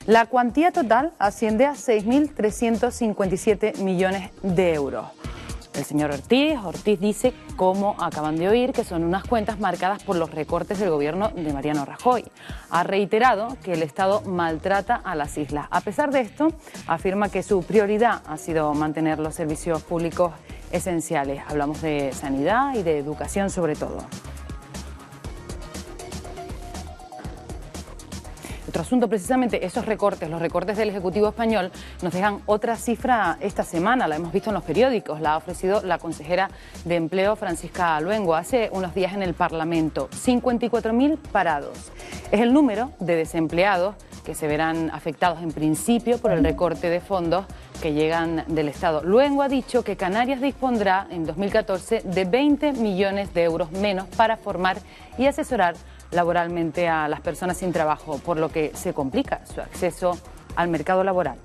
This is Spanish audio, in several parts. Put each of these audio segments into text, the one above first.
La cuantía total asciende a 6.357 millones de euros. El señor Ortiz dice, como acaban de oír, que son unas cuentas marcadas por los recortes del gobierno de Mariano Rajoy. Ha reiterado que el Estado maltrata a las islas. A pesar de esto, afirma que su prioridad ha sido mantener los servicios públicos esenciales. Hablamos de sanidad y de educación sobre todo. Otro asunto, precisamente esos recortes, los recortes del Ejecutivo español, nos dejan otra cifra esta semana, la hemos visto en los periódicos, la ha ofrecido la consejera de Empleo, Francisca Luengo, hace unos días en el Parlamento. 54.000 parados. Es el número de desempleados que se verán afectados en principio por el recorte de fondos que llegan del Estado. Luengo ha dicho que Canarias dispondrá en 2014 de 20 millones de euros menos para formar y asesorar laboralmente a las personas sin trabajo, por lo que se complica su acceso al mercado laboral.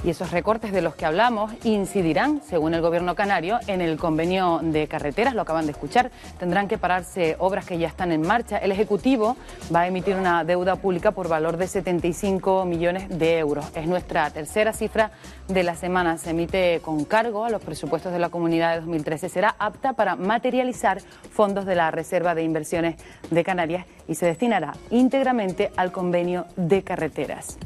Y esos recortes de los que hablamos incidirán, según el Gobierno canario, en el convenio de carreteras, lo acaban de escuchar. Tendrán que pararse obras que ya están en marcha. El Ejecutivo va a emitir una deuda pública por valor de 75 millones de euros. Es nuestra tercera cifra de la semana. Se emite con cargo a los presupuestos de la Comunidad de 2013. Será apta para materializar fondos de la Reserva de Inversiones de Canarias y se destinará íntegramente al convenio de carreteras.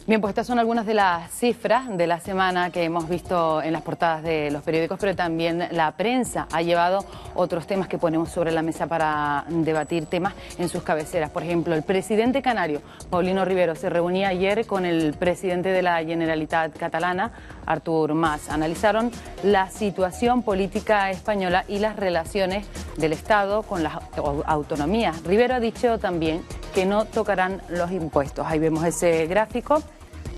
Bien, pues estas son algunas de las cifras de la semana que hemos visto en las portadas de los periódicos, pero también la prensa ha llevado otros temas que ponemos sobre la mesa para debatir temas en sus cabeceras. Por ejemplo, el presidente canario, Paulino Rivero, se reunía ayer con el presidente de la Generalitat catalana, Artur Mas. Analizaron la situación política española y las relaciones del Estado con las autonomías. Rivero ha dicho también que no tocarán los impuestos. Ahí vemos ese gráfico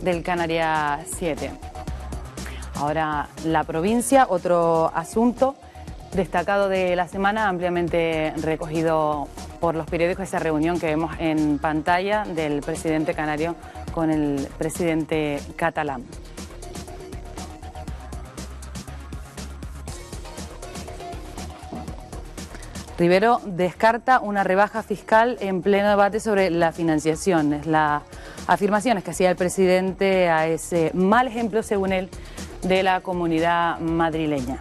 del Canarias 7. Ahora la provincia, otro asunto destacado de la semana, ampliamente recogido por los periódicos, esa reunión que vemos en pantalla del presidente canario con el presidente catalán. Rivero descarta una rebaja fiscal en pleno debate sobre la financiación. Es la afirmaciones que hacía el presidente a ese mal ejemplo, según él, de la comunidad madrileña.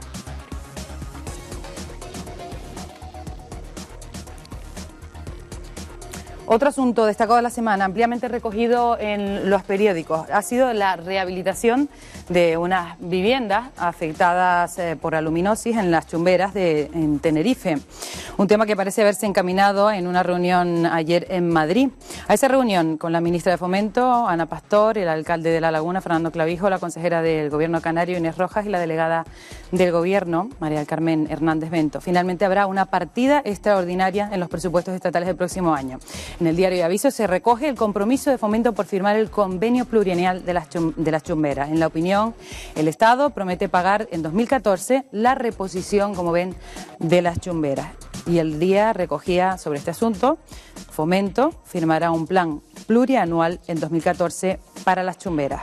Otro asunto destacado de la semana, ampliamente recogido en los periódicos, ha sido la rehabilitación de unas viviendas afectadas por aluminosis en las Chumberas en Tenerife. Un tema que parece haberse encaminado en una reunión ayer en Madrid. A esa reunión con la ministra de Fomento, Ana Pastor, el alcalde de La Laguna, Fernando Clavijo, la consejera del Gobierno canario, Inés Rojas, y la delegada del Gobierno, María del Carmen Hernández Bento. Finalmente habrá una partida extraordinaria en los presupuestos estatales del próximo año. En el diario de Aviso se recoge el compromiso de Fomento por firmar el convenio plurianual de las Chumberas. En la opinión, el Estado promete pagar en 2014 la reposición, como ven, de las Chumberas. Y el día recogía sobre este asunto, Fomento firmará un plan plurianual en 2014 para las Chumberas.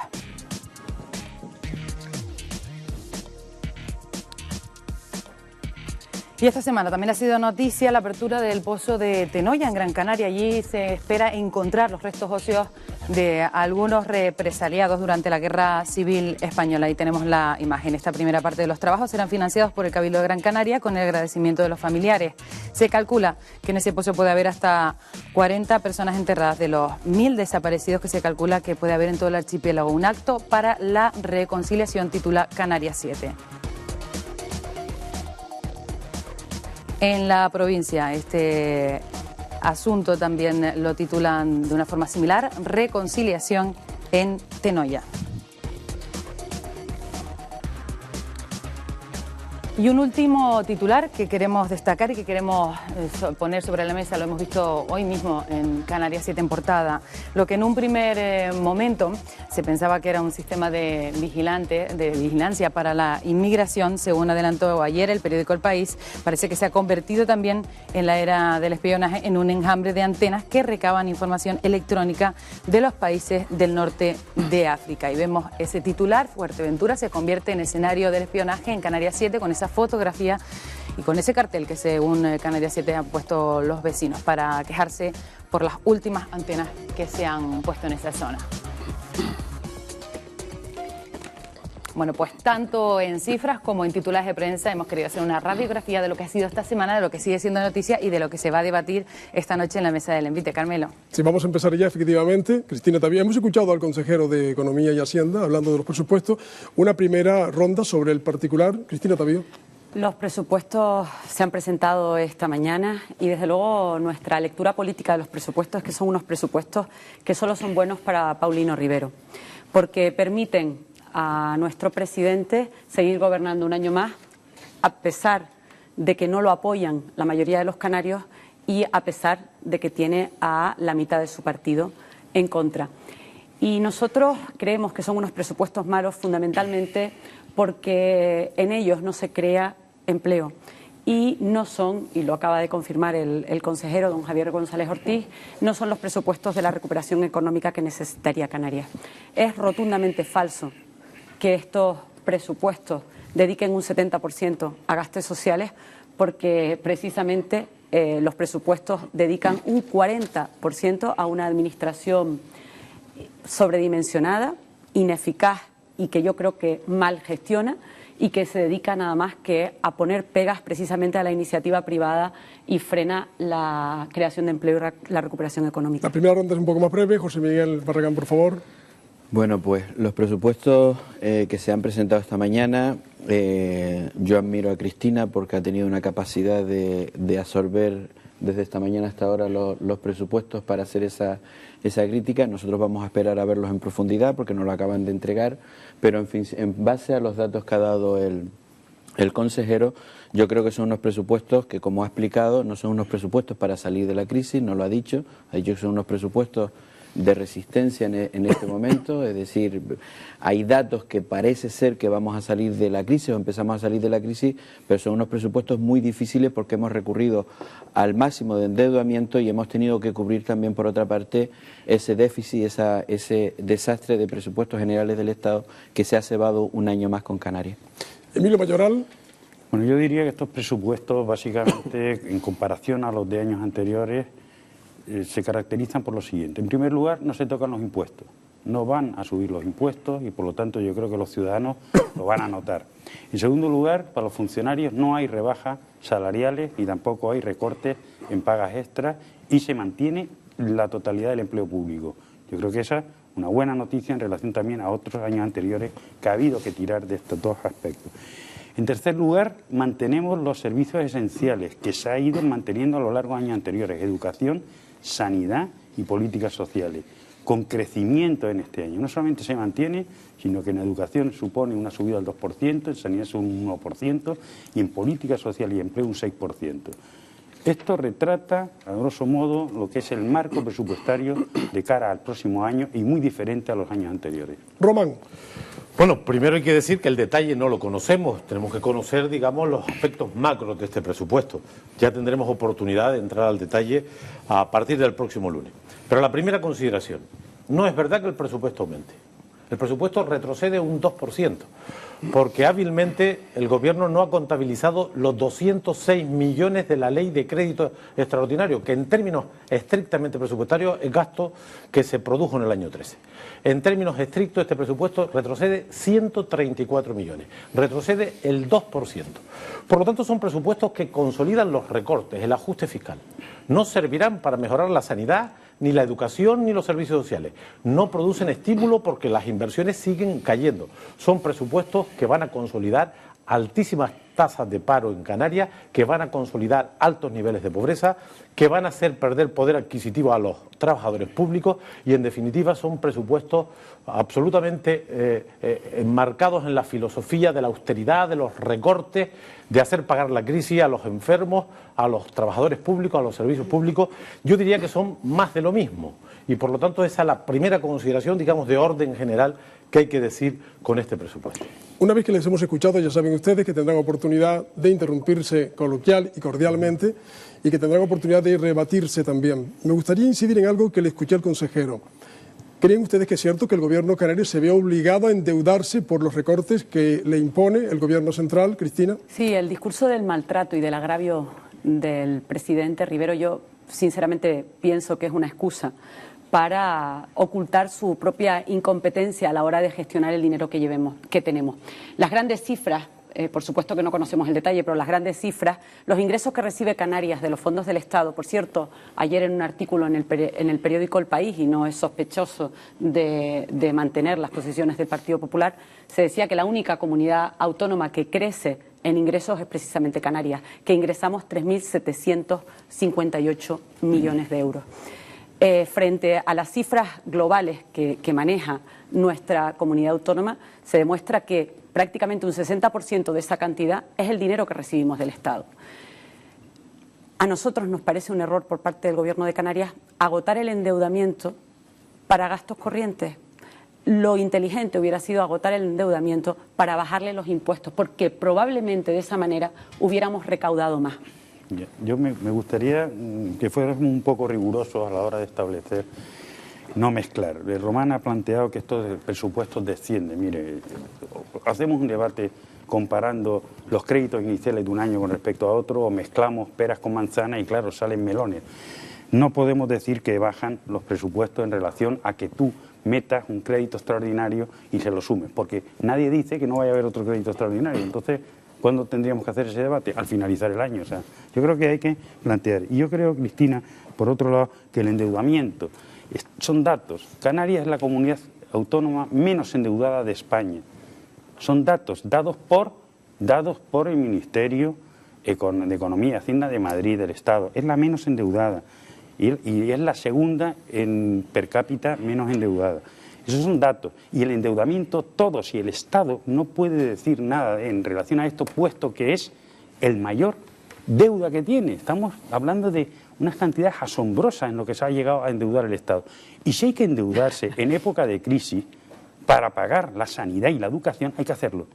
Y esta semana también ha sido noticia la apertura del pozo de Tenoya en Gran Canaria. Allí se espera encontrar los restos óseos de algunos represaliados durante la Guerra Civil Española. Ahí tenemos la imagen. Esta primera parte de los trabajos serán financiados por el Cabildo de Gran Canaria con el agradecimiento de los familiares. Se calcula que en ese pozo puede haber hasta 40 personas enterradas de los 1.000 desaparecidos que se calcula que puede haber en todo el archipiélago. Un acto para la reconciliación titula Canarias 7. En la provincia, este asunto también lo titulan de una forma similar, reconciliación en Tenoya. Y un último titular que queremos destacar y que queremos poner sobre la mesa, lo hemos visto hoy mismo en Canarias 7 en portada. Lo que en un primer momento se pensaba que era un sistema de vigilancia para la inmigración, según adelantó ayer el periódico El País, parece que se ha convertido también en la era del espionaje en un enjambre de antenas que recaban información electrónica de los países del norte de África. Y vemos ese titular, Fuerteventura se convierte en escenario del espionaje en Canarias 7 con esa fotografía y con ese cartel que según Canarias 7 han puesto los vecinos para quejarse por las últimas antenas que se han puesto en esa zona. Bueno, pues tanto en cifras como en titulares de prensa hemos querido hacer una radiografía de lo que ha sido esta semana, de lo que sigue siendo noticia y de lo que se va a debatir esta noche en la mesa del envite. Carmelo. Sí, vamos a empezar ya, efectivamente. Cristina Tavía, hemos escuchado al consejero de Economía y Hacienda hablando de los presupuestos. Una primera ronda sobre el particular. Cristina Tavía. Los presupuestos se han presentado esta mañana y desde luego nuestra lectura política de los presupuestos es que son unos presupuestos que solo son buenos para Paulino Rivero, porque permiten a nuestro presidente seguir gobernando un año más, a pesar de que no lo apoyan la mayoría de los canarios y a pesar de que tiene a la mitad de su partido en contra. Y nosotros creemos que son unos presupuestos malos fundamentalmente porque en ellos no se crea empleo y no son, y lo acaba de confirmar el consejero don Javier González Ortiz, no son los presupuestos de la recuperación económica que necesitaría Canarias. Es rotundamente falso que estos presupuestos dediquen un 70% a gastos sociales porque precisamente los presupuestos dedican un 40% a una administración sobredimensionada, ineficaz y que yo creo que mal gestiona y que se dedica nada más que a poner pegas precisamente a la iniciativa privada y frena la creación de empleo y la recuperación económica. La primera ronda es un poco más breve. José Miguel Barragán, por favor. Bueno, pues los presupuestos que se han presentado esta mañana, yo admiro a Cristina porque ha tenido una capacidad de absorber desde esta mañana hasta ahora los presupuestos para hacer esa crítica. Nosotros vamos a esperar a verlos en profundidad porque nos lo acaban de entregar, pero en fin, en base a los datos que ha dado el consejero, yo creo que son unos presupuestos que, como ha explicado, no son unos presupuestos para salir de la crisis, no lo ha dicho que son unos presupuestos de resistencia en este momento, es decir, hay datos que parece ser que vamos a salir de la crisis o empezamos a salir de la crisis, pero son unos presupuestos muy difíciles porque hemos recurrido al máximo de endeudamiento y hemos tenido que cubrir también, por otra parte, ese déficit, ese desastre de presupuestos generales del Estado que se ha cebado un año más con Canarias. Emilio Mayoral. Bueno, yo diría que estos presupuestos, básicamente, en comparación a los de años anteriores, se caracterizan por lo siguiente. En primer lugar, no se tocan los impuestos. No van a subir los impuestos y, por lo tanto, yo creo que los ciudadanos lo van a notar. En segundo lugar, para los funcionarios no hay rebajas salariales y tampoco hay recortes en pagas extras y se mantiene la totalidad del empleo público. Yo creo que esa es una buena noticia en relación también a otros años anteriores que ha habido que tirar de estos dos aspectos. En tercer lugar, mantenemos los servicios esenciales que se ha ido manteniendo a lo largo de años anteriores, educación, sanidad y políticas sociales, con crecimiento en este año. No solamente se mantiene, sino que en educación supone una subida del 2%, en sanidad es un 1% y en políticas sociales y empleo un 6%. Esto retrata, a grosso modo, lo que es el marco presupuestario de cara al próximo año y muy diferente a los años anteriores. Román. Bueno, primero hay que decir que el detalle no lo conocemos, tenemos que conocer, digamos, los aspectos macros de este presupuesto. Ya tendremos oportunidad de entrar al detalle a partir del próximo lunes. Pero la primera consideración, no es verdad que el presupuesto aumente. El presupuesto retrocede un 2%, porque hábilmente el Gobierno no ha contabilizado los 206 millones de la Ley de Crédito Extraordinario, que en términos estrictamente presupuestarios es gasto que se produjo en el año 13. En términos estrictos, este presupuesto retrocede 134 millones, retrocede el 2%. Por lo tanto, son presupuestos que consolidan los recortes, el ajuste fiscal. No servirán para mejorar la sanidad, ni la educación, ni los servicios sociales. No producen estímulo porque las inversiones siguen cayendo. Son presupuestos que van a consolidar altísimas tasas de paro en Canarias, que van a consolidar altos niveles de pobreza, que van a hacer perder poder adquisitivo a los trabajadores públicos y, en definitiva, son presupuestos absolutamente enmarcados en la filosofía de la austeridad, de los recortes, de hacer pagar la crisis a los enfermos, a los trabajadores públicos, a los servicios públicos. Yo diría que son más de lo mismo y, por lo tanto, esa es la primera consideración, digamos, de orden general que hay que decir con este presupuesto. Una vez que les hemos escuchado, ya saben ustedes que tendrán oportunidad de interrumpirse coloquial y cordialmente y que tendrán oportunidad de rebatirse también. Me gustaría incidir en algo que le escuché al consejero. ¿Creen ustedes que es cierto que el gobierno canario se ve obligado a endeudarse por los recortes que le impone el gobierno central, Cristina? Sí, el discurso del maltrato y del agravio del presidente Rivero, yo sinceramente pienso que es una excusa para ocultar su propia incompetencia a la hora de gestionar el dinero que tenemos. Las grandes cifras, por supuesto que no conocemos el detalle, pero las grandes cifras, los ingresos que recibe Canarias de los fondos del Estado, por cierto, ayer en un artículo en el periódico El País, y no es sospechoso de mantener las posiciones del Partido Popular, se decía que la única comunidad autónoma que crece en ingresos es precisamente Canarias, que ingresamos 3.758 millones de euros. Frente a las cifras globales que maneja nuestra comunidad autónoma, se demuestra que prácticamente un 60% de esa cantidad es el dinero que recibimos del Estado. A nosotros nos parece un error por parte del Gobierno de Canarias agotar el endeudamiento para gastos corrientes. Lo inteligente hubiera sido agotar el endeudamiento para bajarle los impuestos, porque probablemente de esa manera hubiéramos recaudado más. Yo me gustaría que fuéramos un poco rigurosos a la hora de establecer, no mezclar. Román ha planteado que estos presupuestos descienden. Mire, hacemos un debate comparando los créditos iniciales de un año con respecto a otro, o mezclamos peras con manzanas y claro, salen melones. No podemos decir que bajan los presupuestos en relación a que tú metas un crédito extraordinario y se lo sumes, porque nadie dice que no vaya a haber otro crédito extraordinario. Entonces, ¿cuándo tendríamos que hacer ese debate? Al finalizar el año. O sea, yo creo que hay que plantear. Y yo creo, Cristina, por otro lado, que el endeudamiento son datos. Canarias es la comunidad autónoma menos endeudada de España. Son datos dados por el Ministerio de Economía y Hacienda de Madrid, del Estado. Es la menos endeudada y es la segunda en per cápita menos endeudada. Esos son datos. Y el endeudamiento, todos, y el Estado no puede decir nada en relación a esto, puesto que es el mayor deuda que tiene. Estamos hablando de unas cantidades asombrosas en lo que se ha llegado a endeudar el Estado. Y si hay que endeudarse en época de crisis para pagar la sanidad y la educación, hay que hacerlo.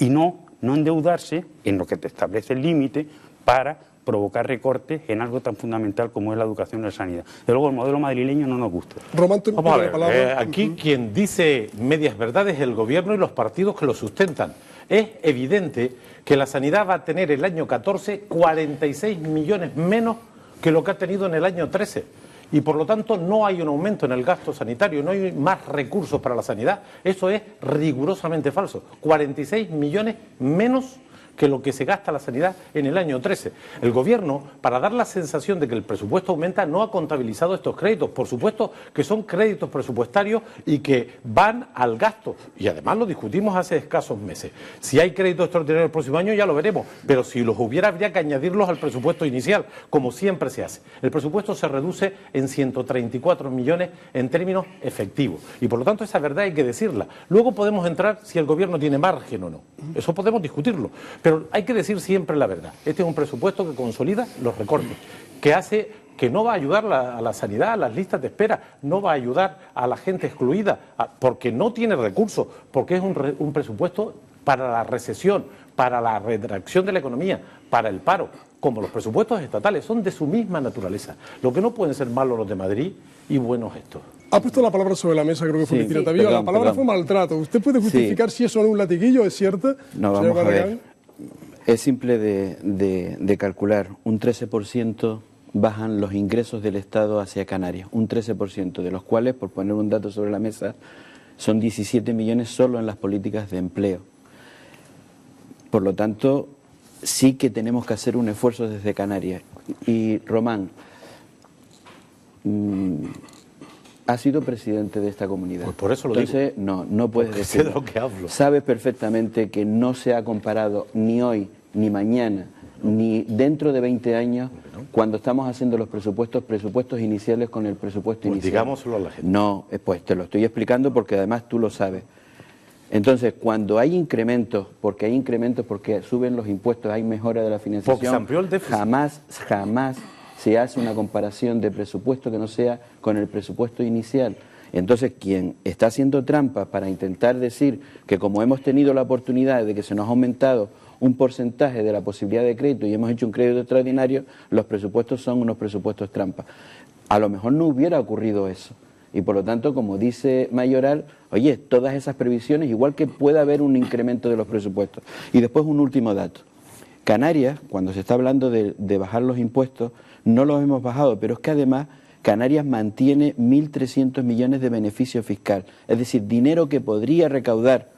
Y no endeudarse en lo que te establece el límite para provocar recortes en algo tan fundamental como es la educación y la sanidad. De luego, el modelo madrileño no nos gusta. Román, vamos a ver, aquí quien dice medias verdades es el gobierno y los partidos que lo sustentan. Es evidente que la sanidad va a tener el año 14 46 millones menos que lo que ha tenido en el año 13. Y por lo tanto no hay un aumento en el gasto sanitario, no hay más recursos para la sanidad. Eso es rigurosamente falso. 46 millones menos que lo que se gasta la sanidad en el año 13. El Gobierno, para dar la sensación de que el presupuesto aumenta, no ha contabilizado estos créditos. Por supuesto que son créditos presupuestarios y que van al gasto. Y además lo discutimos hace escasos meses. Si hay créditos extraordinarios el próximo año ya lo veremos, pero si los hubiera habría que añadirlos al presupuesto inicial, como siempre se hace. El presupuesto se reduce en 134 millones en términos efectivos. Y por lo tanto esa verdad hay que decirla. Luego podemos entrar si el Gobierno tiene margen o no. Eso podemos discutirlo. Pero hay que decir siempre la verdad. Este es un presupuesto que consolida los recortes, que hace que no va a ayudar a la sanidad, a las listas de espera, no va a ayudar a la gente excluida, porque no tiene recursos, porque es un presupuesto para la recesión, para la retracción de la economía, para el paro, como los presupuestos estatales, son de su misma naturaleza. Lo que no pueden ser malos los de Madrid y buenos estos. Ha puesto la palabra sobre la mesa, creo que fue Cristina Tavio. La palabra fue maltrato. ¿Usted puede justificar si eso no es un latiguillo? ¿Es cierto? No, vamos a ver. Es simple de calcular. Un 13% bajan los ingresos del Estado hacia Canarias. Un 13%, de los cuales, por poner un dato sobre la mesa, son 17 millones solo en las políticas de empleo. Por lo tanto, sí que tenemos que hacer un esfuerzo desde Canarias. Y Román ha sido presidente de esta comunidad. Pues por eso lo Entonces, digo. no puedes decir. Sé de lo que hablo. Sabes perfectamente que no se ha comparado ni hoy, ni mañana, ni dentro de 20 años, cuando estamos haciendo los presupuestos iniciales con el presupuesto inicial. Digámoslo a la gente. No, pues te lo estoy explicando porque además tú lo sabes. Entonces, cuando hay incrementos, porque suben los impuestos, hay mejora de la financiación, porque se amplió el déficit. Jamás se hace una comparación de presupuesto que no sea con el presupuesto inicial. Entonces, quien está haciendo trampa para intentar decir que como hemos tenido la oportunidad de que se nos ha aumentado un porcentaje de la posibilidad de crédito y hemos hecho un crédito extraordinario, los presupuestos son unos presupuestos trampa. A lo mejor no hubiera ocurrido eso. Y por lo tanto, como dice Mayoral, oye, todas esas previsiones, igual que puede haber un incremento de los presupuestos. Y después un último dato. Canarias, cuando se está hablando de bajar los impuestos, no los hemos bajado, pero es que además Canarias mantiene 1.300 millones de beneficio fiscal. Es decir, dinero que podría recaudar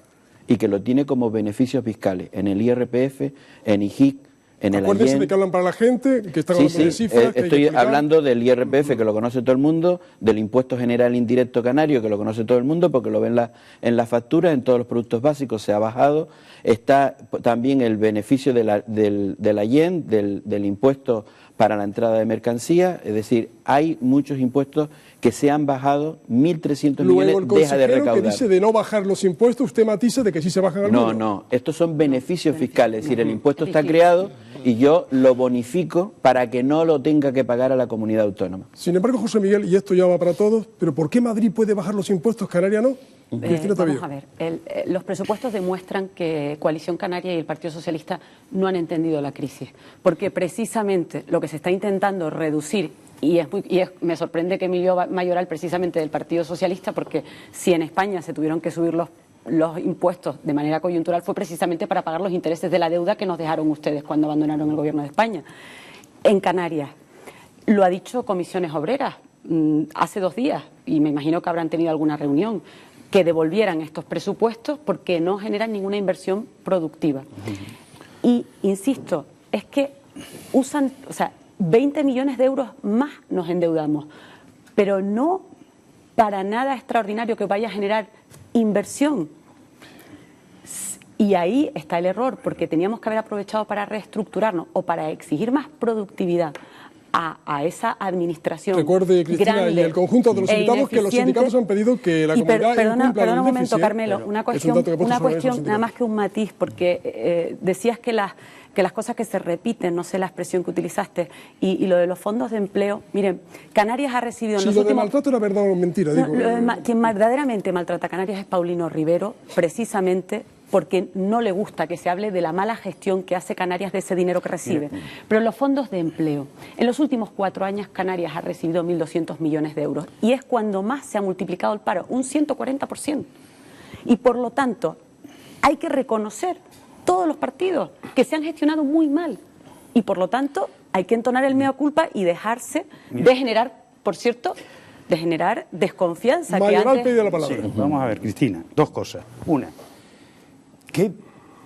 y que lo tiene como beneficios fiscales en el IRPF, en IJIC, en el Acuérdense AYEN. de que hablan para la gente, que están hablando de cifras. Que Estoy hablando del IRPF, que lo conoce todo el mundo, del Impuesto General Indirecto Canario, que lo conoce todo el mundo, porque lo ven en la factura, en todos los productos básicos se ha bajado. Está también el beneficio del AYEN, del impuesto para la entrada de mercancía, es decir, hay muchos impuestos que se han bajado, 1.300 millones deja de recaudar. Que dice de no bajar los impuestos, usted matiza de que sí se bajan algunos. No, estos son beneficios fiscales, es decir, el impuesto está creado y yo lo bonifico para que no lo tenga que pagar a la comunidad autónoma. Sin embargo, José Miguel, y esto ya va para todos, pero ¿por qué Madrid puede bajar los impuestos, Canarias no? Vamos a ver, los presupuestos demuestran que Coalición Canaria y el Partido Socialista no han entendido la crisis, porque precisamente lo que se está intentando reducir, me sorprende que Emilio Mayoral, precisamente del Partido Socialista, porque si en España se tuvieron que subir los impuestos de manera coyuntural fue precisamente para pagar los intereses de la deuda que nos dejaron ustedes cuando abandonaron el gobierno de España. En Canarias, lo ha dicho Comisiones Obreras hace 2 días, y me imagino que habrán tenido alguna reunión, que devolvieran estos presupuestos porque no generan ninguna inversión productiva. Y, insisto, es que usan, 20 millones de euros más nos endeudamos, pero no para nada extraordinario que vaya a generar inversión. Y ahí está el error, porque teníamos que haber aprovechado para reestructurarnos o para exigir más productividad a esa administración. Recuerde, Cristina, grande, y el conjunto de los sindicatos, que los sindicatos han pedido que la comunidad Perdona un momento, Carmelo, una cuestión nada más que un matiz, porque decías que las cosas que se repiten, no sé la expresión que utilizaste, y lo de los fondos de empleo. Miren, Canarias ha recibido... Si lo de maltrato era verdad o mentira, digo. Quien verdaderamente maltrata a Canarias es Paulino Rivero, precisamente porque no le gusta que se hable de la mala gestión que hace Canarias de ese dinero que recibe. Pero los fondos de empleo, en los últimos 4 años Canarias ha recibido 1.200 millones de euros y es cuando más se ha multiplicado el paro, un 140%. Y por lo tanto, hay que reconocer todos los partidos que se han gestionado muy mal y por lo tanto hay que entonar el mea culpa y dejarse de generar, por cierto, de generar desconfianza. Mayoral pide la palabra. Sí, vamos a ver, Cristina, 2 cosas. Una, ¿qué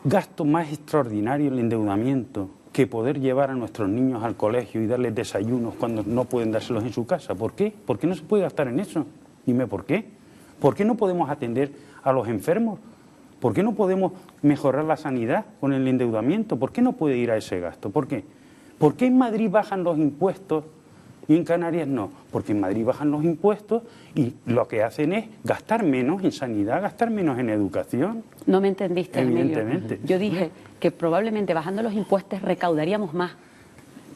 gasto más extraordinario el endeudamiento que poder llevar a nuestros niños al colegio y darles desayunos cuando no pueden dárselos en su casa? ¿Por qué? ¿Por qué no se puede gastar en eso? Dime por qué. ¿Por qué no podemos atender a los enfermos? ¿Por qué no podemos mejorar la sanidad con el endeudamiento? ¿Por qué no puede ir a ese gasto? ¿Por qué? ¿Por qué en Madrid bajan los impuestos y en Canarias no? Porque en Madrid bajan los impuestos y lo que hacen es gastar menos en sanidad, gastar menos en educación. No me entendiste, Evidentemente. Emilio. Yo dije que probablemente bajando los impuestos recaudaríamos más.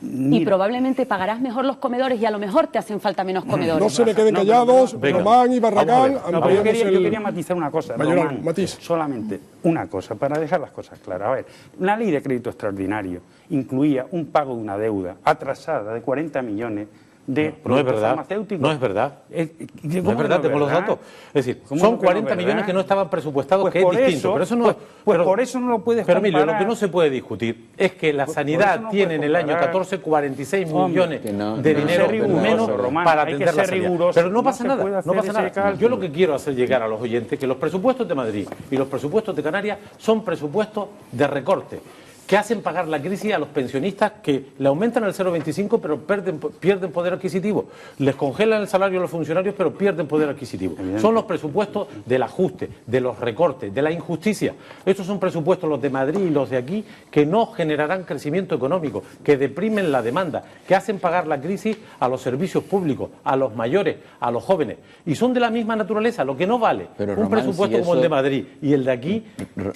Mira, y probablemente pagarás mejor los comedores y a lo mejor te hacen falta menos comedores. No se le queden callados, Román y Barragán. No, pero yo quería matizar una cosa, Mayoral, Román, matiz. solamente una cosa, para dejar las cosas claras. A ver, la ley de crédito extraordinario incluía un pago de una deuda atrasada de 40 millones de productos farmacéuticos. No es verdad. ¿Cómo No es verdad, tengo los datos. Es decir, son 40 millones que no estaban presupuestados, pues que es por distinto. eso, pero eso no, por eso no lo puedes Pero comparar. Emilio, lo que no se puede discutir es que la sanidad tiene en el año 14 46 millones de dinero menos para atender la sanidad. Pero no pasa nada, no pasa nada. Yo lo que quiero hacer llegar a los oyentes que los presupuestos de Madrid y los presupuestos de Canarias son presupuestos de recorte, que hacen pagar la crisis a los pensionistas, que le aumentan el 0,25 pero pierden poder adquisitivo, les congelan el salario a los funcionarios pero pierden poder adquisitivo. Son los presupuestos del ajuste, de los recortes, de la injusticia. Estos son presupuestos, los de Madrid y los de aquí, que no generarán crecimiento económico, que deprimen la demanda, que hacen pagar la crisis a los servicios públicos, a los mayores, a los jóvenes, y son de la misma naturaleza. Lo que no vale pero, un Román, presupuesto si como el eso... de Madrid y el de aquí,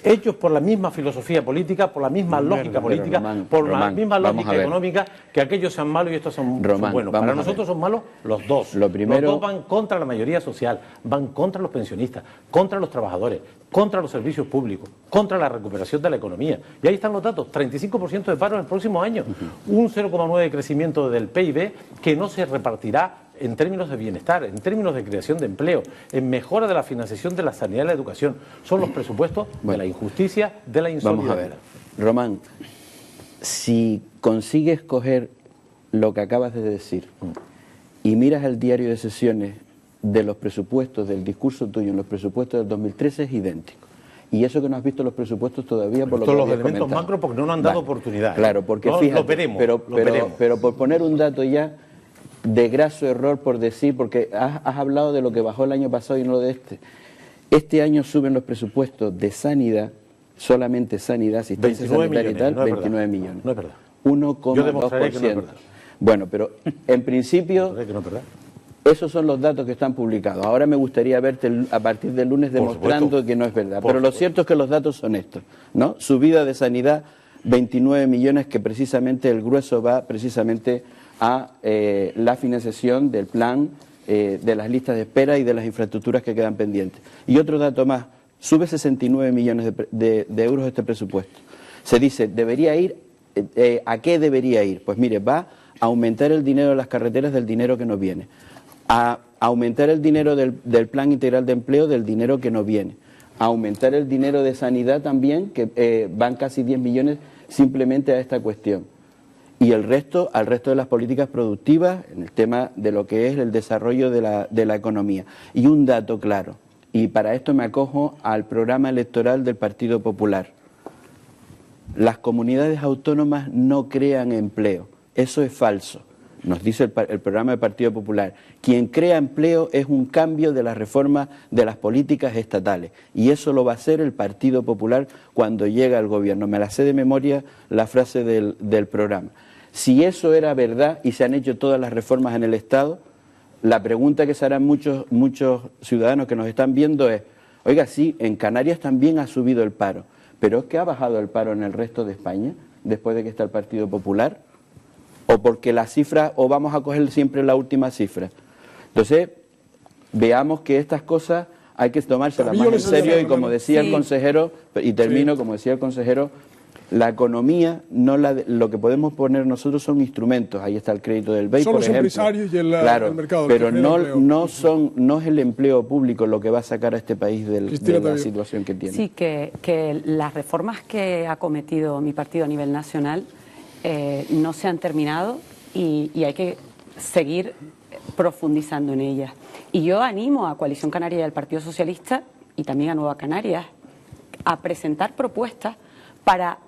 hechos por la misma filosofía política, por la misma lógica política, por la misma lógica económica, que aquellos sean malos y estos son buenos. Para nosotros son malos los dos. Lo primero... Los dos van contra la mayoría social, van contra los pensionistas, contra los trabajadores, contra los servicios públicos, contra la recuperación de la economía. Y ahí están los datos, 35% de paro en el próximo año, un 0,9% de crecimiento del PIB que no se repartirá en términos de bienestar, en términos de creación de empleo, en mejora de la financiación de la sanidad y la educación. Son los presupuestos de la injusticia, de la insolidaridad. Vamos a ver, Román, si consigues coger lo que acabas de decir y miras el diario de sesiones de los presupuestos, del discurso tuyo en los presupuestos del 2013, es idéntico. Y eso que no has visto los presupuestos todavía, por lo que todos habías los elementos comentado. macro porque no nos han dado oportunidad. Claro, porque no, fíjate, lo veremos, pero por poner un dato ya de graso error por decir, porque has hablado de lo que bajó el año pasado y no de este. Este año suben los presupuestos de sanidad, solamente sanidad, asistencia sanitaria y tal, 29 millones. No es verdad. 1,2%. Bueno, pero en principio... que no es verdad. Esos son los datos que están publicados. Ahora me gustaría verte a partir del lunes demostrando que no es verdad. Pero lo cierto es que los datos son estos, ¿no? Subida de sanidad, 29 millones, que precisamente el grueso va precisamente a la financiación del plan, de las listas de espera y de las infraestructuras que quedan pendientes. Y otro dato más, sube 69 millones de euros este presupuesto. Se dice, ¿debería ir? ¿A qué debería ir? Pues mire, va a aumentar el dinero de las carreteras del dinero que nos viene. A aumentar el dinero del Plan Integral de Empleo del dinero que no viene, a aumentar el dinero de sanidad también, que van casi 10 millones simplemente a esta cuestión, y el resto al resto de las políticas productivas en el tema de lo que es el desarrollo de la economía. Y un dato claro, y para esto me acojo al programa electoral del Partido Popular: las comunidades autónomas no crean empleo, eso es falso. Nos dice el programa del Partido Popular, quien crea empleo es un cambio de la reforma de las políticas estatales, y eso lo va a hacer el Partido Popular cuando llegue al gobierno. Me la sé de memoria la frase del programa. Si eso era verdad y se han hecho todas las reformas en el Estado, la pregunta que se harán muchos ciudadanos que nos están viendo es, oiga, sí, en Canarias también ha subido el paro, pero ¿es que ha bajado el paro en el resto de España después de que está el Partido Popular? O porque la cifra, o vamos a coger siempre la última cifra. Entonces, veamos que estas cosas hay que tomárselas más en serio, y como decía el consejero, y termino, como decía el consejero, la economía, lo que podemos poner nosotros son instrumentos. Ahí está el crédito del BEI, por ejemplo. Son los empresarios y el mercado. Pero no es el empleo público lo que va a sacar a este país de la situación que tiene. Sí, que las reformas que ha cometido mi partido a nivel nacional no se han terminado y hay que seguir profundizando en ellas. Y yo animo a Coalición Canaria y al Partido Socialista y también a Nueva Canarias a presentar propuestas para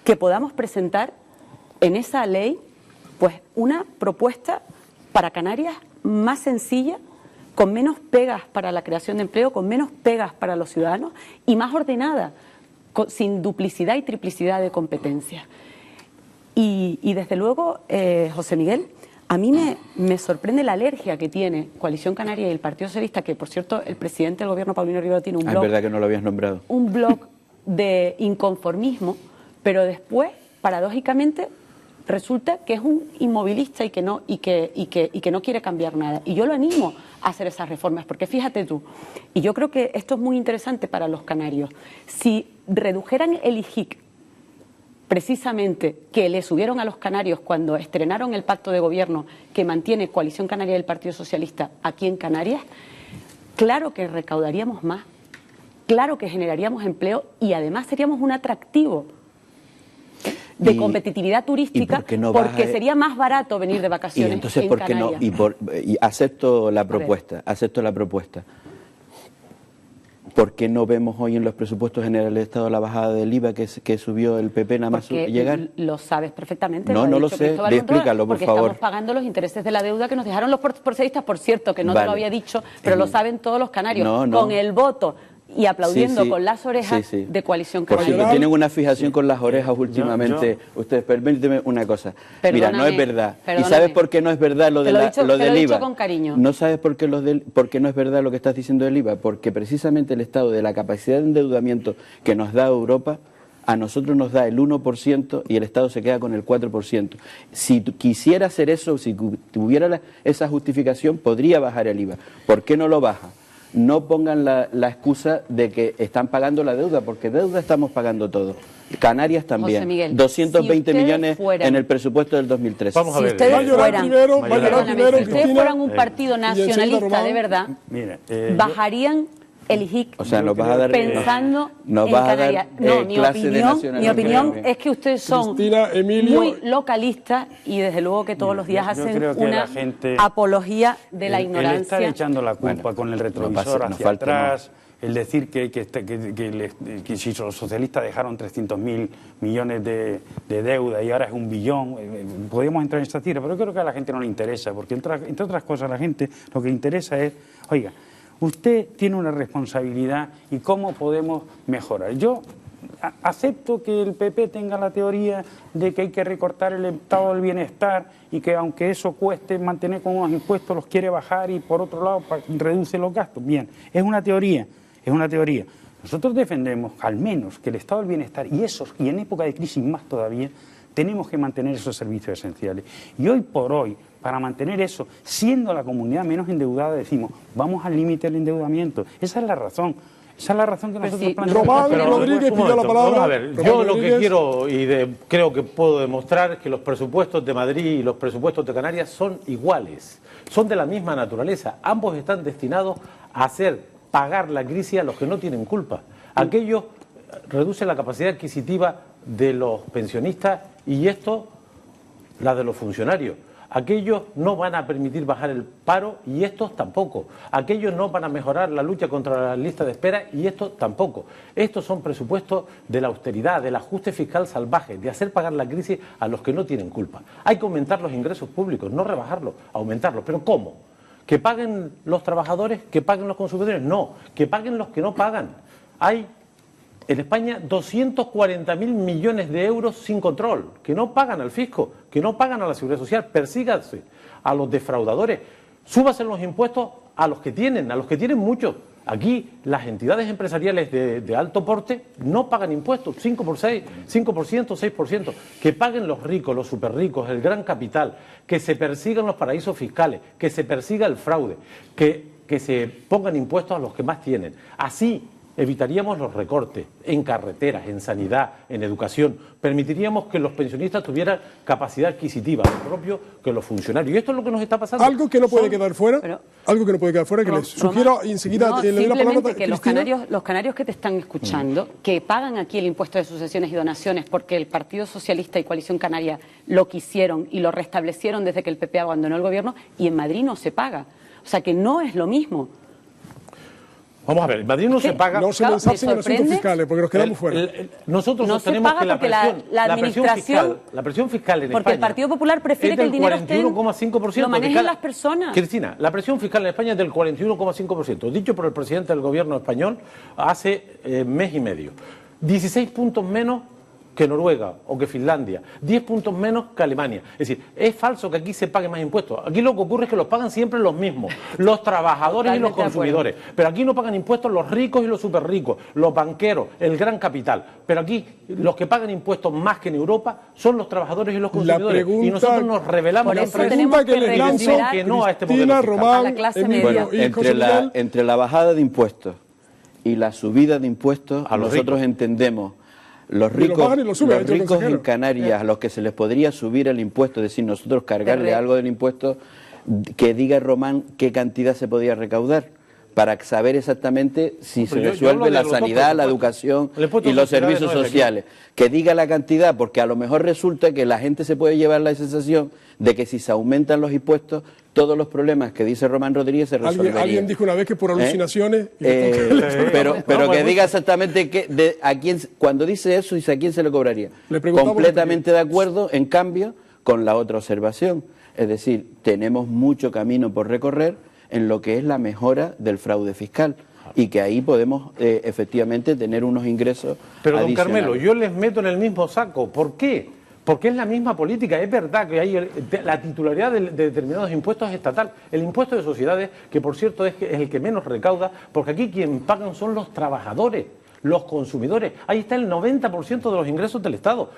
que podamos presentar en esa ley pues una propuesta para Canarias más sencilla, con menos pegas para la creación de empleo, con menos pegas para los ciudadanos y más ordenada, sin duplicidad y triplicidad de competencias. Y desde luego, José Miguel, a mí me sorprende la alergia que tiene Coalición Canaria y el Partido Socialista, que por cierto el presidente del gobierno, Paulino Rivero, tiene un blog. Es verdad que no lo habías nombrado. Un blog de inconformismo, pero después, paradójicamente, resulta que es un inmovilista y que no quiere cambiar nada. Y yo lo animo a hacer esas reformas, porque fíjate tú, y yo creo que esto es muy interesante para los canarios, si redujeran el IJIC, precisamente, que le subieron a los canarios cuando estrenaron el pacto de gobierno que mantiene Coalición Canaria y el Partido Socialista aquí en Canarias, claro que recaudaríamos más, claro que generaríamos empleo y además seríamos un atractivo de competitividad turística, porque sería más barato venir de vacaciones. Y entonces, en ¿por qué no? Canarias. Y acepto la propuesta, ¿Por qué no vemos hoy en los presupuestos generales del Estado la bajada del IVA que subió el PP nada más llegar? Lo sabes perfectamente. No lo sé, explícalo, por favor. Porque estamos pagando los intereses de la deuda que nos dejaron los porcelistas, por cierto, que no te lo había dicho, pero lo saben todos los canarios, con el voto y aplaudiendo con las orejas de Coalición Canaria. Por cierto, tienen una fijación con las orejas últimamente. Ustedes, permíteme una cosa. Mira, no es verdad. ¿Y sabes por qué no es verdad lo del IVA? Te lo he dicho con cariño. ¿No sabes por qué no es verdad lo que estás diciendo del IVA? Porque precisamente el estado de la capacidad de endeudamiento que nos da Europa, a nosotros nos da el 1% y el Estado se queda con el 4%. Si quisiera hacer eso, si tuviera esa justificación, podría bajar el IVA. ¿Por qué no lo baja? no pongan la excusa de que están pagando la deuda, porque deuda estamos pagando todo. Canarias también. José Miguel, 220 si millones fueran, en el presupuesto del 2013. Vamos a ver. ustedes fueran, si ustedes fueran un partido nacionalista de verdad, Mira, bajarían el IJIC, O sea, nos vas a dar pensando nos en vas a dar, Canarias. No, clase de mi opinión es que ustedes son Cristina, Emilio, muy localistas y desde luego que todos los días yo hacen creo que una la gente- apología de la el ignorancia. estar echando la culpa Bueno, con el no retrovisor pasa- no hacia falta atrás, el decir que si los socialistas dejaron 300.000 millones de deuda y ahora es 1 billón, podríamos entrar en esta tira, pero creo que a la gente no le interesa, porque entre otras cosas a la gente lo que le interesa es, oiga, usted tiene una responsabilidad y cómo podemos mejorar. Yo acepto que el PP tenga la teoría de que hay que recortar el estado del bienestar y que aunque eso cueste mantener con unos impuestos los quiere bajar y por otro lado reduce los gastos. Bien, es una teoría, es una teoría. Nosotros defendemos al menos que el estado del bienestar y en época de crisis más todavía, tenemos que mantener esos servicios esenciales. Y hoy por hoy, para mantener eso, siendo la comunidad menos endeudada, decimos, vamos al límite del endeudamiento. Esa es la razón. Esa es la razón que Pues nosotros sí. planteamos. Román Pero, Rodríguez un pidió la momento, palabra. vamos a ver, Román yo lo que Rodríguez. quiero creo que puedo demostrar es que los presupuestos de Madrid y los presupuestos de Canarias son iguales, son de la misma naturaleza. Ambos están destinados a hacer pagar la crisis a los que no tienen culpa. Aquellos reducen la capacidad adquisitiva de los pensionistas y esto la de los funcionarios. Aquellos no van a permitir bajar el paro y estos tampoco. Aquellos no van a mejorar la lucha contra la lista de espera y estos tampoco. Estos son presupuestos de la austeridad, del ajuste fiscal salvaje, de hacer pagar la crisis a los que no tienen culpa. Hay que aumentar los ingresos públicos, no rebajarlos, aumentarlos. ¿Pero cómo? ¿Que paguen los trabajadores? ¿Que paguen los consumidores? No, que paguen los que no pagan. Hay en España 240.000 millones de euros sin control, que no pagan al fisco, que no pagan a la seguridad social. Persíganse a los defraudadores, súbase los impuestos a los que tienen mucho. Aquí las entidades empresariales de alto porte no pagan impuestos, 5%, 6%. Que paguen los ricos, los superricos, el gran capital, que se persigan los paraísos fiscales, que se persiga el fraude, que se pongan impuestos a los que más tienen. Así evitaríamos los recortes en carreteras, en sanidad, en educación. Permitiríamos que los pensionistas tuvieran capacidad adquisitiva, lo propio que los funcionarios. Y esto es lo que nos está pasando. Algo que no puede quedar fuera, que les sugiero enseguida, No, le doy la palabra simplemente a que Cristina. los canarios que te están escuchando, que pagan aquí el impuesto de sucesiones y donaciones porque el Partido Socialista y Coalición Canaria lo quisieron y lo restablecieron desde que el PP abandonó el gobierno, y en Madrid no se paga. O sea que no es lo mismo. Vamos a ver, en Madrid no se paga. No se Claro, ensarcen me en asuntos sorprende. fiscales, porque nos quedamos fuera. Nosotros No se sostenemos paga que la porque presión, la administración- la presión fiscal en porque España el Partido Popular prefiere es que el del dinero esté en- 41,5%. lo manejen de cada- las personas. Cristina, la presión fiscal en España es del 41,5%, dicho por el presidente del gobierno español hace mes y medio. 16 puntos menos que Noruega o que Finlandia, 10 puntos menos que Alemania. Es decir, es falso que aquí se pague más impuestos. Aquí lo que ocurre es que los pagan siempre los mismos, los trabajadores y los Totalmente de consumidores. Pero aquí no pagan impuestos los ricos y los superricos, los banqueros, el gran capital. Pero aquí los que pagan impuestos más que en Europa son los trabajadores y los consumidores. Y nosotros nos rebelamos Por eso contra tenemos que que les y decimos recuperar que no a este Cristina, modelo fiscal. Román, A la clase Emilio media. Bueno, y José Miguel. entre la bajada de impuestos y la subida de impuestos, A los nosotros ricos. entendemos los Y lo ricos, bajan y lo suben, ha los dicho el ricos en consejero. Canarias, a los que se les podría subir el impuesto, es decir, nosotros cargarle Correcto. algo del impuesto, que diga Román qué cantidad se podía recaudar, para saber exactamente si se Pero yo resuelve hablo de la los dos sanidad, la presupuestos. educación El impuesto y de los sociedades servicios no es de aquí. sociales. Que diga la cantidad, porque a lo mejor resulta que la gente se puede llevar la sensación de que si se aumentan los impuestos, todos los problemas que dice Román Rodríguez se resolverían. Alguien dijo una vez que por alucinaciones... Pero Vamos, que diga exactamente a quién, cuando dice eso, dice a quién se le cobraría. Le preguntamos Completamente de acuerdo, en cambio, con la otra observación. Es decir, tenemos mucho camino por recorrer en lo que es la mejora del fraude fiscal y que ahí podemos efectivamente tener unos ingresos Pero, don adicionales. Carmelo, yo les meto en el mismo saco. ¿Por qué? Porque es la misma política. Es verdad que hay la titularidad de determinados impuestos es estatal. El impuesto de sociedades, que por cierto es el que menos recauda, porque aquí quien pagan son los trabajadores, los consumidores. Ahí está el 90% de los ingresos del Estado.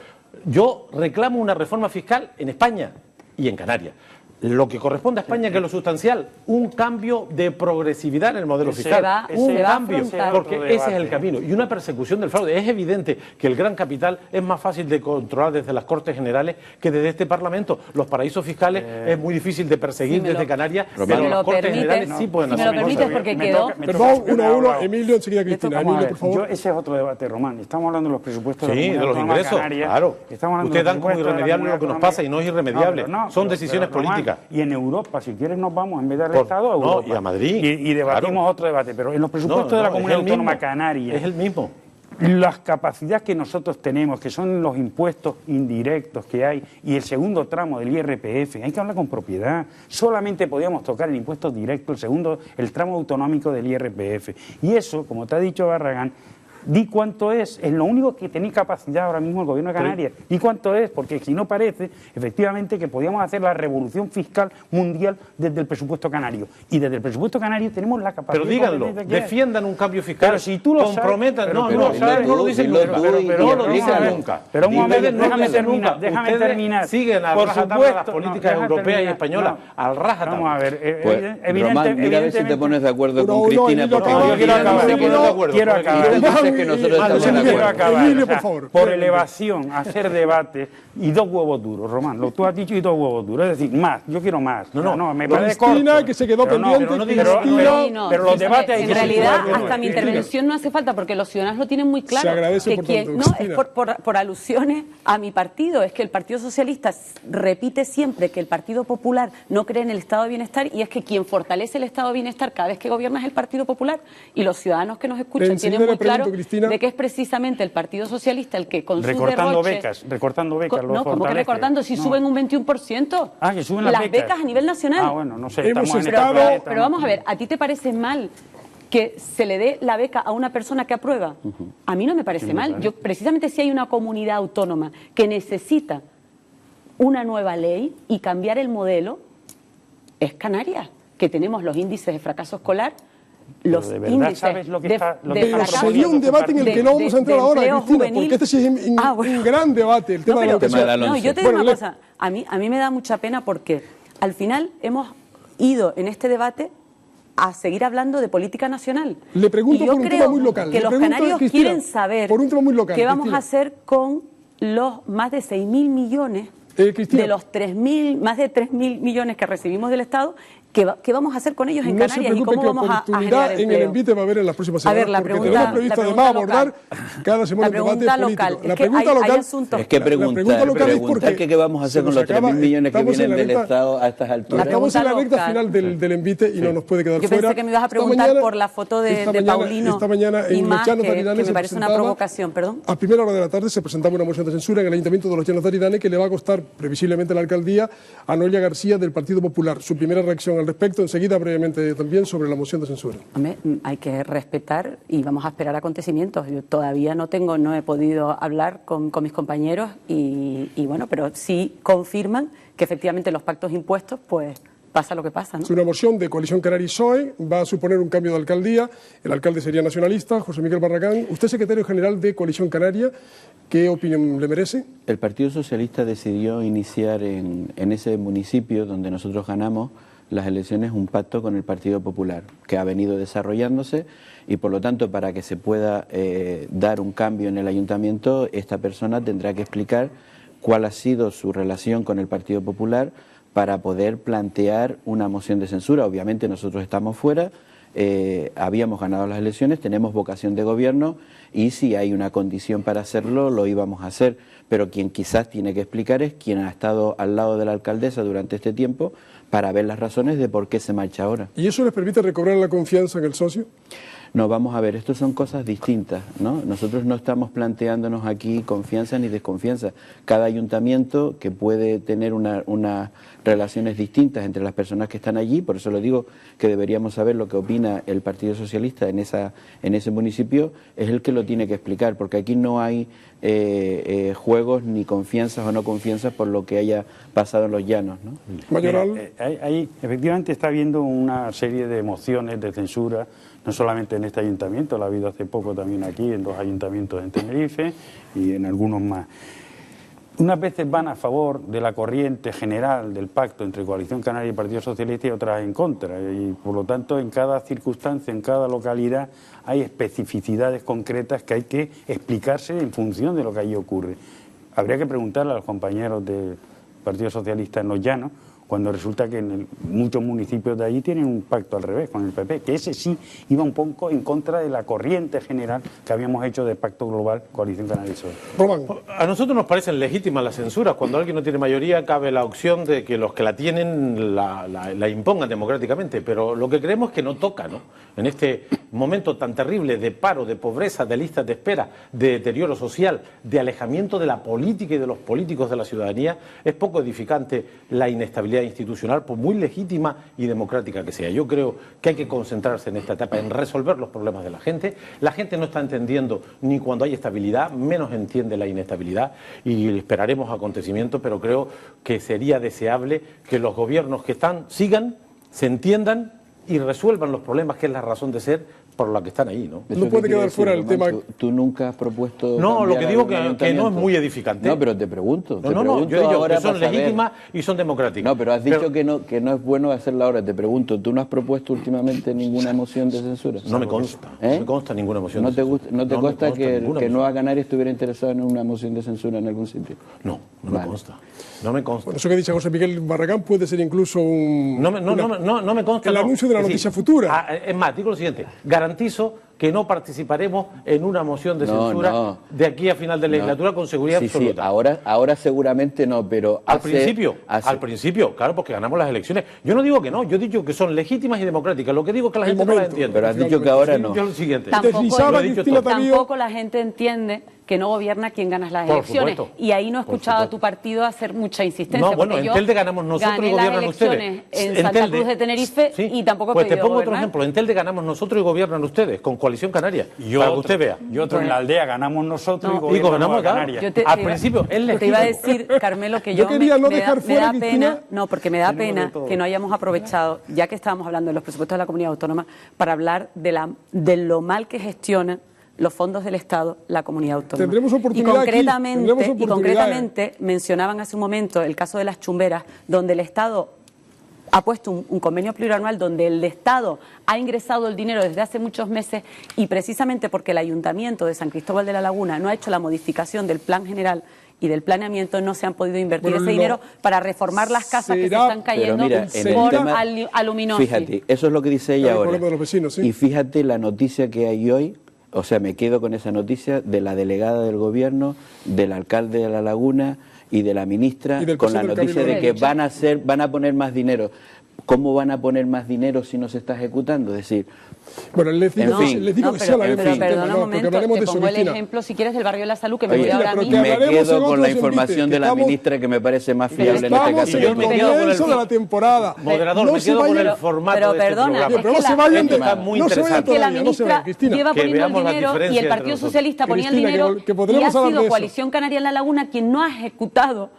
Yo reclamo una reforma fiscal en España y en Canarias. lo que corresponde a España, que es lo sustancial, un cambio de progresividad en el modelo fiscal. Un cambio, porque ese es el camino. Y una persecución del fraude. Es evidente que el gran capital es más fácil de controlar desde las Cortes Generales que desde este Parlamento. Los paraísos fiscales es muy difícil de perseguir desde Canarias, pero las Cortes Generales sí pueden hacerlo. Si me lo permites, porque quedó... Perdón, uno a uno, Emilio, enseguida Cristina. Emilio, por favor. Ese es otro debate, Román. Estamos hablando de los presupuestos de los ingresos, claro. Ustedes dan como irremediable lo que nos pasa y no es irremediable. Son decisiones políticas. Y en Europa, si quieres, nos vamos en vez del Estado a Europa. Y a Madrid. Y debatimos otro debate. Pero en los presupuestos de la Comunidad Autónoma Canaria... Es el mismo. Las capacidades que nosotros tenemos, que son los impuestos indirectos que hay, y el segundo tramo del IRPF, hay que hablar con propiedad. Solamente podíamos tocar el impuesto directo, el tramo autonómico del IRPF. Y eso, como te ha dicho Barragán, di cuánto es lo único que tiene capacidad ahora mismo el Gobierno de Canarias. Di cuánto es, porque si no parece, efectivamente, que podíamos hacer la revolución fiscal mundial desde el presupuesto canario. Y desde el presupuesto canario tenemos la capacidad... Pero díganlo, defiendan un cambio fiscal, pero si tú lo comprometan, no lo dicen nunca. Pero un momento, déjame terminar. Siguen a rajatabla las políticas europeas y españolas, al rajatabla. Vamos a ver, Román, mira a ver si te pones de acuerdo con Cristina, porque quiero acabar. Que nosotros estamos de acuerdo. Emilio, por favor. Por elevación, hacer debate y 2 huevos duros, Román. Lo tú has dicho y 2 huevos duros. Es decir, más. Yo quiero más. No, me parece corto. Cristina, que se quedó pendiente. Pero los debates hay que... En realidad, hasta mi intervención no hace falta, porque los ciudadanos lo tienen muy claro. Se agradece que por tanto, es por alusiones a mi partido. Es que el Partido Socialista repite siempre que el Partido Popular no cree en el Estado de Bienestar, y es que quien fortalece el Estado de Bienestar cada vez que gobierna es el Partido Popular. Y los ciudadanos que nos escuchan tienen muy claro de que es precisamente el Partido Socialista el que con recortando sus derroches... recortando becas, no, ¿cómo que recortando? Si suben un 21%. Que suben las becas a nivel nacional. Bueno, no sé. Pero vamos a ver, ¿a ti te parece mal que se le dé la beca a una persona que aprueba? A mí no me parece mal. Yo, precisamente, si hay una comunidad autónoma que necesita una nueva ley y cambiar el modelo, es Canarias, que tenemos los índices de fracaso escolar, los índices ¿sabes lo que de fracaso. Sería un debate en el que no vamos a entrar ahora, Cristina, porque este sí es un gran debate, el tema de la educación. No, yo te digo una cosa, a mí me da mucha pena, porque al final hemos ido en este debate a seguir hablando de política nacional. Le pregunto por un tema muy local. Que los canarios quieren saber por un tema muy local, qué vamos a hacer con los más de 6.000 millones de los más de 3.000 millones que recibimos del Estado. ¿Qué vamos a hacer con ellos en Canarias y cómo vamos a generar empleo? En el envite va a haber en las próximas semanas, porque tenemos previsto además abordar cada semana el debate político. La pregunta local es que preguntar qué vamos a hacer con los 3.000 millones que vienen del Estado a estas alturas. Estamos en la recta final del envite y no nos puede quedar fuera. Yo pensé que me ibas a preguntar por la foto de Paulino y más, que me parece una provocación, perdón. A primera hora de la tarde se presentaba una moción de censura en el Ayuntamiento de los Llanos de Aridane que le va a costar previsiblemente la alcaldía a Noelia García del Partido Popular. Su primera reacción al respecto, enseguida brevemente también sobre la moción de censura. Hombre, hay que respetar y vamos a esperar acontecimientos. Yo todavía no he podido hablar con mis compañeros y bueno, pero sí confirman que efectivamente los pactos impuestos, pues pasa lo que pasa, ¿no? Es una moción de Coalición Canaria y PSOE, va a suponer un cambio de alcaldía, el alcalde sería nacionalista, José Miguel Barragán. Usted es secretario general de Coalición Canaria, ¿qué opinión le merece? El Partido Socialista decidió iniciar en ese municipio donde nosotros ganamos las elecciones un pacto con el Partido Popular, que ha venido desarrollándose, y por lo tanto, para que se pueda dar un cambio en el ayuntamiento, esta persona tendrá que explicar cuál ha sido su relación con el Partido Popular para poder plantear una moción de censura. Obviamente nosotros estamos fuera, habíamos ganado las elecciones, tenemos vocación de gobierno y si hay una condición para hacerlo, lo íbamos a hacer. Pero quien quizás tiene que explicar es quien ha estado al lado de la alcaldesa durante este tiempo para ver las razones de por qué se marcha ahora. ¿Y eso les permite recobrar la confianza en el socio? No, vamos a ver, esto son cosas distintas, ¿no? Nosotros no estamos planteándonos aquí confianza ni desconfianza. Cada ayuntamiento que puede tener unas relaciones distintas entre las personas que están allí, por eso lo digo que deberíamos saber lo que opina el Partido Socialista en ese municipio, es el que lo tiene que explicar, porque aquí no hay juegos ni confianzas o no confianzas por lo que haya pasado en los llanos, ¿no? Mayoral. Ahí efectivamente está habiendo una serie de mociones de censura, no solamente en este ayuntamiento, la ha habido hace poco también aquí, en 2 ayuntamientos en Tenerife y en algunos más. unas veces van a favor de la corriente general del pacto entre Coalición Canaria y Partido Socialista y otras en contra. Y por lo tanto, en cada circunstancia, en cada localidad, hay especificidades concretas que hay que explicarse en función de lo que allí ocurre. Habría que preguntarle a los compañeros del Partido Socialista en los Llanos, cuando resulta que en muchos municipios de allí tienen un pacto al revés con el PP, que ese sí iba un poco en contra de la corriente general que habíamos hecho de Pacto Global Coalición Canaria y PSOE. Román. A nosotros nos parecen legítimas las censuras. Cuando alguien no tiene mayoría, cabe la opción de que los que la tienen la impongan democráticamente, pero lo que creemos es que no toca, ¿no? En este momento tan terrible de paro, de pobreza, de listas de espera, de deterioro social, de alejamiento de la política y de los políticos de la ciudadanía, es poco edificante la inestabilidad institucional, por muy legítima y democrática que sea. Yo creo que hay que concentrarse en esta etapa en resolver los problemas de la gente. La gente no está entendiendo ni cuando hay estabilidad, menos entiende la inestabilidad, y esperaremos acontecimientos, pero creo que sería deseable que los gobiernos que están sigan, se entiendan y resuelvan los problemas, que es la razón de ser por la que están ahí, ¿no? No puede quedar fuera el tema. ¿Tú nunca has propuesto...? No, lo que digo que no es muy edificante. No, pero te pregunto. No, yo digo que son legítimas y son democráticas. No, pero has dicho que no es bueno hacerla ahora. Te pregunto, ¿tú no has propuesto últimamente ninguna moción de censura? No me consta. No me consta ninguna moción de censura. ¿No te consta que Nueva Canarias estuviera interesado en una moción de censura en algún sitio? No me consta. No me consta. Bueno, eso que dice José Miguel Barragán puede ser incluso un... No me consta. El anuncio de la noticia futura. Es más, digo lo siguiente. Garantizo que no participaremos en una moción de censura de aquí a final de legislatura con seguridad absoluta. Sí, ahora seguramente no, pero al principio, claro, porque ganamos las elecciones. Yo no digo que no, yo he dicho que son legítimas y democráticas. Lo que digo es que la gente no las entiende. Pero has dicho que ahora no. Yo lo siguiente. Tampoco la gente entiende que no gobierna quien gana las elecciones. Y ahí no he escuchado a tu partido hacer mucha insistencia. No, bueno, en Telde ganamos nosotros y gobiernan ustedes. En Santa Cruz de Tenerife y tampoco pues te pongo otro ejemplo. En Telde ganamos nosotros y gobiernan ustedes, con Coalición Canaria. Para que usted vea. Y otro en la aldea ganamos nosotros y gobernamos Canarias. Al principio es legítimo. Te iba a decir, Carmelo, que yo quería no dejar fuera, pena, porque me da pena que no hayamos aprovechado, ya que estábamos hablando de los presupuestos de la comunidad autónoma, para hablar de lo mal que gestiona los fondos del Estado, la comunidad autónoma. Tendremos oportunidad y concretamente mencionaban hace un momento el caso de las chumberas, donde el Estado ha puesto un convenio plurianual donde el Estado ha ingresado el dinero desde hace muchos meses, y precisamente porque el Ayuntamiento de San Cristóbal de la Laguna no ha hecho la modificación del plan general y del planeamiento, no se han podido invertir ese dinero para reformar las casas que se están cayendo por aluminosis. Fíjate, eso es lo que dice ella ahora. Y fíjate la noticia que hay hoy. O sea, me quedo con esa noticia de la delegada del gobierno, del alcalde de La Laguna y de la ministra, con la noticia de que van a poner más dinero. ¿Cómo van a poner más dinero si no se está ejecutando? Es decir, bueno, les digo que sea la pero perdona un momento, te pongo el ejemplo, si quieres del barrio de la Salud, que me voy ahora mismo. Me quedo con la información de la ministra, que me parece más fiable en este caso. Yo me quedo con el de la temporada. Moderador, me quedo con el formato de este programa. Pero no se vayan de... Está muy interesante. Que la ministra lleva poniendo el dinero y el Partido Socialista ponía el dinero, y ha sido Coalición Canaria en La Laguna quien no ha ejecutado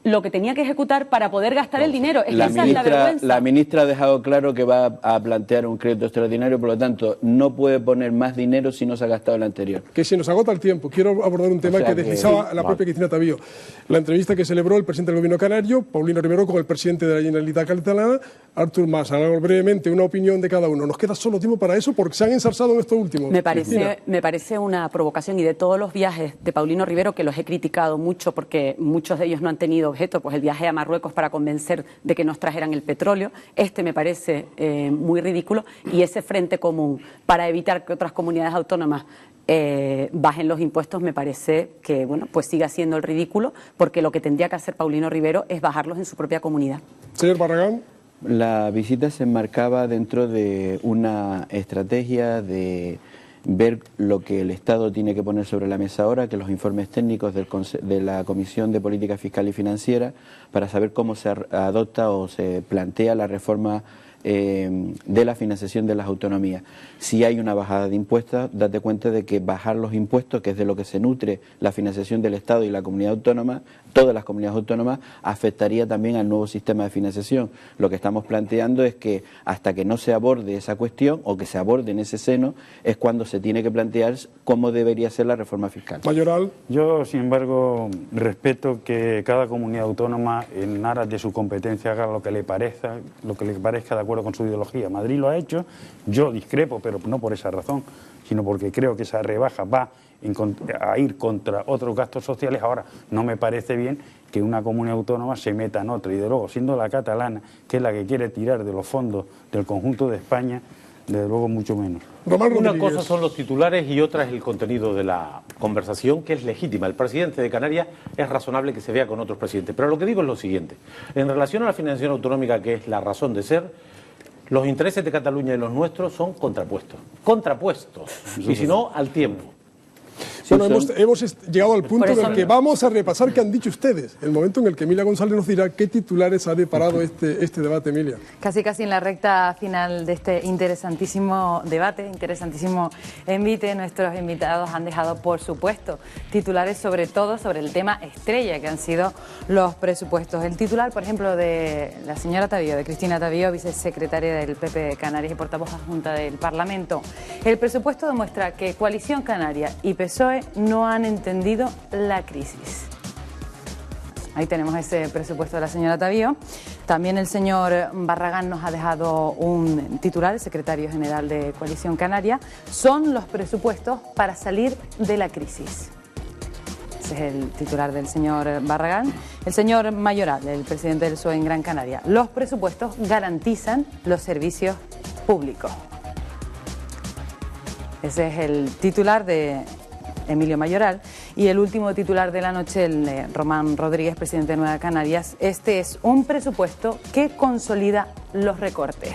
lo que tenía que ejecutar para poder gastar el dinero. Es que esa es la vergüenza. La ministra ha dejado claro que va a plantear un crédito extraordinario, por lo tanto, no puede poner más dinero si no se ha gastado el anterior. Que se nos agota el tiempo. Quiero abordar un tema que deslizaba la propia Cristina Tavío. La entrevista que celebró el presidente del Gobierno canario, Paulino Ribero, con el presidente de la Generalitat catalana, Artur Mas. Hablamos brevemente una opinión de cada uno. Nos queda solo tiempo para eso porque se han ensarzado en esto último. Me parece una provocación, y de todos los viajes de Paulino Ribero, que los he criticado mucho porque muchos de ellos no han tenido objeto, pues el viaje a Marruecos para convencer de que nos trajeran el petróleo, me parece muy ridículo, y ese frente común para evitar que otras comunidades autónomas bajen los impuestos, me parece que, bueno, pues siga siendo el ridículo, porque lo que tendría que hacer Paulino Ribero es bajarlos en su propia comunidad. Señor Barragán. La visita se enmarcaba dentro de una estrategia de ver lo que el Estado tiene que poner sobre la mesa ahora, que los informes técnicos de la Comisión de Política Fiscal y Financiera, para saber cómo se adopta o se plantea la reforma de la financiación de las autonomías. Si hay una bajada de impuestos, date cuenta de que bajar los impuestos, que es de lo que se nutre la financiación del Estado y la comunidad autónoma, todas las comunidades autónomas, afectaría también al nuevo sistema de financiación. Lo que estamos planteando es que hasta que no se aborde esa cuestión o que se aborde en ese seno, es cuando se tiene que plantear cómo debería ser la reforma fiscal. Mayoral. Yo, sin embargo, respeto que cada comunidad autónoma, en aras de su competencia, haga lo que le parezca de acuerdo con su ideología. Madrid lo ha hecho, yo discrepo, pero no por esa razón, sino porque creo que esa rebaja va a ir contra otros gastos sociales. Ahora, no me parece bien que una comunidad autónoma se meta en otra, y de luego, siendo la catalana, que es la que quiere tirar de los fondos del conjunto de España, desde luego mucho menos. Una cosa son los titulares y otra es el contenido de la conversación, que es legítima. El presidente de Canarias es razonable que se vea con otros presidentes. Pero lo que digo es lo siguiente. En relación a la financiación autonómica, que es la razón de ser, los intereses de Cataluña y los nuestros son contrapuestos. Contrapuestos. Y si no, al tiempo. Bueno, hemos llegado al punto en el que vamos a repasar qué han dicho ustedes. El momento en el que Emilia González nos dirá qué titulares ha deparado este debate, Emilia. Casi en la recta final de este interesantísimo debate, interesantísimo envite, nuestros invitados han dejado, por supuesto, titulares sobre todo sobre el tema estrella que han sido los presupuestos. El titular, por ejemplo, de la señora Tavío, de Cristina Tavío, vicesecretaria del PP de Canarias y portavoz adjunta del Parlamento. El presupuesto demuestra que Coalición Canaria y PSOE no han entendido la crisis. Ahí tenemos ese presupuesto de la señora Tavío. También el señor Barragán nos ha dejado un titular, el secretario general de Coalición Canaria. Son los presupuestos para salir de la crisis. Ese es el titular del señor Barragán. El señor Mayoral, el presidente del PSOE en Gran Canaria. Los presupuestos garantizan los servicios públicos. Ese es el titular de Emilio Mayoral. Y el último titular de la noche, el de Román Rodríguez, presidente de Nueva Canarias. Este es un presupuesto que consolida los recortes.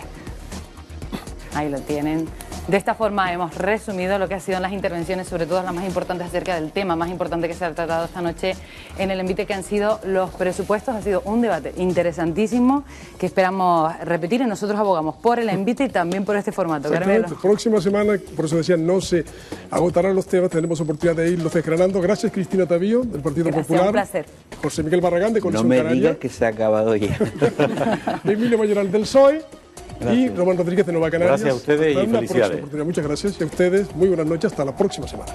Ahí lo tienen. De esta forma hemos resumido lo que han sido las intervenciones, sobre todo las más importantes acerca del tema más importante que se ha tratado esta noche en el envite, que han sido los presupuestos. Ha sido un debate interesantísimo que esperamos repetir, y nosotros abogamos por el envite y también por este formato. Próxima semana, por eso decía, no se agotarán los temas, tenemos oportunidad de irlos desgranando. Gracias, Cristina Tavío, del Partido Popular. Un placer. José Miguel Barragán, de Coalición Canaria. No me digas que se ha acabado ya. Emilio Mayoral, del PSOE. Gracias. Y Román Rodríguez, de Nueva Canarias. Gracias a ustedes y felicidades. Muchas gracias. Y a ustedes, muy buenas noches. Hasta la próxima semana.